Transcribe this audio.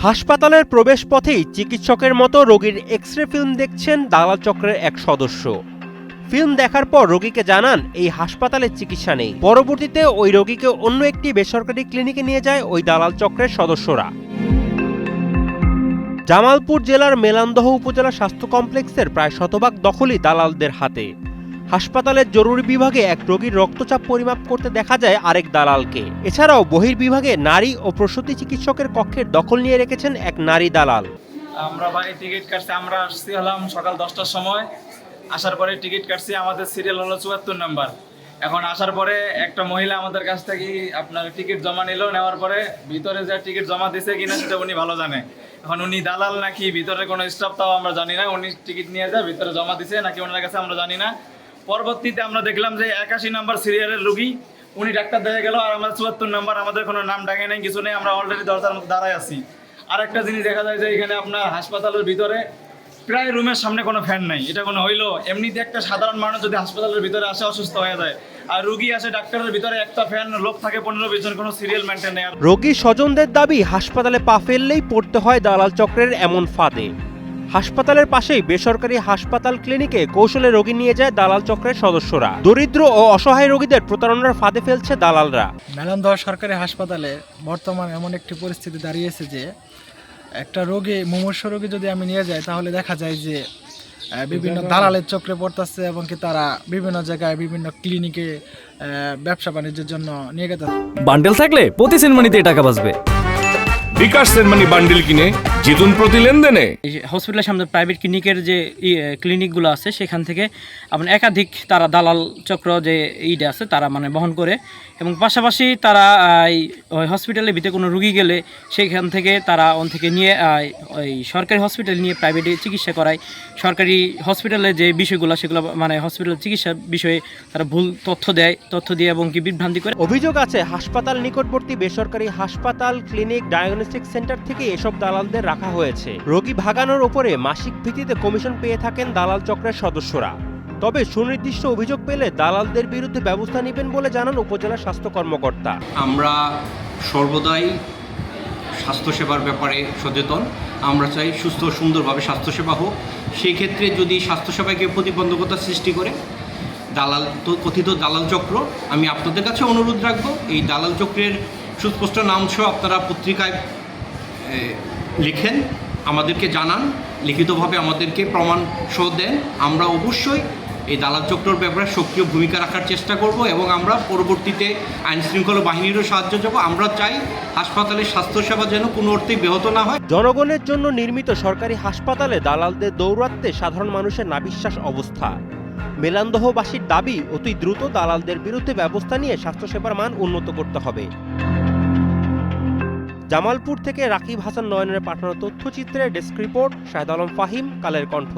হাসপাতালের প্রবেশ পথেই চিকিৎসকের মতো রোগীর এক্স-রে ফিল্ম দেখছেন দালাল চক্রের এক সদস্য। ফিল্ম দেখার পর রোগীকে জানান এই হাসপাতালে চিকিৎসা নেই। পরবর্তীতে ওই রোগীকে অন্য একটি বেসরকারি ক্লিনিকে নিয়ে যায় ওই দালাল চক্রের সদস্যরা। জামালপুর জেলার মেলান্দহ উপজেলা স্বাস্থ্য কমপ্লেক্সের প্রায় শতভাগ দখলই দালালদের হাতে। হাসপাতালের জরুরি বিভাগে এক রোগীর রক্তচাপ পরিমাপ করতে দেখা যায় আরেক দালালকে। এছাড়াও বহির্বিভাগে নারী ও প্রসূতি চিকিৎসকের কক্ষের দখল নিয়ে রেখেছেন এক নারী দালাল। আমরা ভাই টিকিট কাটছি, আমরা আসছি হলাম সকাল 10টার সময়। আসার পরে টিকিট কাটছি, আমাদের সিরিয়াল হলো 74 নাম্বার। এখন আসার পরে একটা মহিলা আমাদের কাছ থেকে আপনার টিকিট জমা নিল। নেওয়ার পরে ভিতরে যে টিকিট জমা দিছে কিনা সেটা উনি ভালো জানে। এখন উনি দালাল নাকি ভিতরে কোনো স্টাফ তাও আমরা জানি না। উনি টিকিট নিয়ে যায় ভিতরে জমা দিছে নাকি ওনার কাছে আমরা জানি না। পরবর্তীতে আমরা দেখলাম যে 81 নাম্বার সিরিয়ালের রোগী উনি ডাক্তার দেখে গেল, আর আমরা 74 নাম্বার, আমাদের কোনো নাম ডাকে নেই, কিছু নেই, আমরা অলরেডি দরজার মধ্যে দাঁড়ায় আছি। আর একটা জিনিস দেখা যায় যে এখানে আপনার হাসপাতালের ভিতরে প্রায় রুমের সামনে কোনো ফ্যান নাই। এটা কোনো হইলো? এমনিতে একটা সাধারণ মানুষ যদি হাসপাতালের ভিতরে আসে অসুস্থ হয়ে যায়, আর রোগী আসে ডাক্তারের ভিতরে একটা ফ্যান, লোক থাকে 15-20 জন, কোনো সিরিয়াল মেনটেন নেই। রোগীর স্বজনদের দাবি হাসপাতালে পা ফেললেই পড়তে হয় দালাল চক্রের এমন ফাঁদে। হাসপাতালের পাশেই বেসরকারি হাসপাতাল ক্লিনিকে কৌশলে রোগী নিয়ে যায় দালাল চক্রের সদস্যরা। দরিদ্র ও অসহায় রোগীদের প্রতারণার ফাঁদে ফেলছে দালালরা। মেলান্দহ সরকারি হাসপাতালে বর্তমান এমন একটি পরিস্থিতি দাঁড়িয়েছে যে একটা রোগী, মুমূর্ষ রোগী যদি আমি নিয়ে যাই তাহলে দেখা যায় যে বিভিন্ন দালালের চক্রে পড়তেছে এবং কি তারা বিভিন্ন জায়গায় বিভিন্ন ক্লিনিকে ব্যবসা বাণিজ্যের জন্য নিয়ে গেছে। বান্ডেল থাকলে প্রতি সেনমানিতে টাকা বাঁচবে। বিকাশ সেনমানি বান্ডেল কিনে জিতুন প্রতি লেনদেনে। হসপিটালের সামনে প্রাইভেট ক্লিনিকের যে ক্লিনিকগুলো আছে সেখান থেকে আপনার একাধিক তারা দালাল চক্র যে ইডে আছে তারা মানে বহন করে, এবং পাশাপাশি তারা ওই হসপিটালের ভিতরে কোনো রুগী গেলে সেখান থেকে তারা ওন থেকে নিয়ে ওই সরকারি হসপিটালে নিয়ে প্রাইভেটে চিকিৎসা করায়। সরকারি হসপিটালে যে বিষয়গুলো সেগুলো মানে হসপিটাল চিকিৎসার বিষয়ে তারা ভুল তথ্য দিয়ে এবং কি বিভ্রান্তি করে। অভিযোগ আছে হাসপাতাল নিকটবর্তী বেসরকারি হাসপাতাল, ক্লিনিক, ডায়াগনস্টিক সেন্টার থেকে এসব দালালদের রাখা হয়েছে। রোগী ভাগানোর উপরে মাসিক ভিত্তিতে কমিশন পেয়ে থাকেন দালাল চক্রের সদস্যরা। তবে সুনির্দিষ্ট অভিযোগ পেলে দালালদের বিরুদ্ধে ব্যবস্থা নেবেন বলে জানান উপজেলা স্বাস্থ্য কর্মকর্তা। আমরা সর্বদাই স্বাস্থ্যসেবার ব্যাপারে সচেতন। আমরা চাই সুস্থ সুন্দরভাবে স্বাস্থ্যসেবা হোক। সেই ক্ষেত্রে যদি স্বাস্থ্যসেবাকে প্রতিবন্ধকতা সৃষ্টি করে কথিত দালাল চক্র, আমি আপনাদের কাছে অনুরোধ রাখবো এই দালাল চক্রের সুস্পষ্ট নাম সহ আপনারা পত্রিকায় লিখেন, আমাদেরকে জানান, লিখিতভাবে আমাদেরকে প্রমাণ সহ দেন। আমরা অবশ্যই এই দালাল চক্রের ব্যাপারে সক্রিয় ভূমিকা রাখার চেষ্টা করব এবং আমরা পরবর্তীতে আইন শৃঙ্খলা বাহিনীরও সাহায্য যাব। আমরা চাই হাসপাতালের স্বাস্থ্যসেবা যেন কোনো অর্থেই ব্যাহত না হয়। জনগণের জন্য নির্মিত সরকারি হাসপাতালে দালালদের দৌরাত্মে সাধারণ মানুষের নাবিশ্বাস অবস্থা। মেলান্দহবাসীর দাবি অতি দ্রুত দালালদের বিরুদ্ধে ব্যবস্থা নিয়ে স্বাস্থ্যসেবার মান উন্নত করতে হবে। জামালপুর থেকে রাকিব হাসান নয়নের পাঠানো তথ্যচিত্রে ডেস্ক রিপোর্ট, শাহেদ আলম ফাহিম, কালের কণ্ঠ।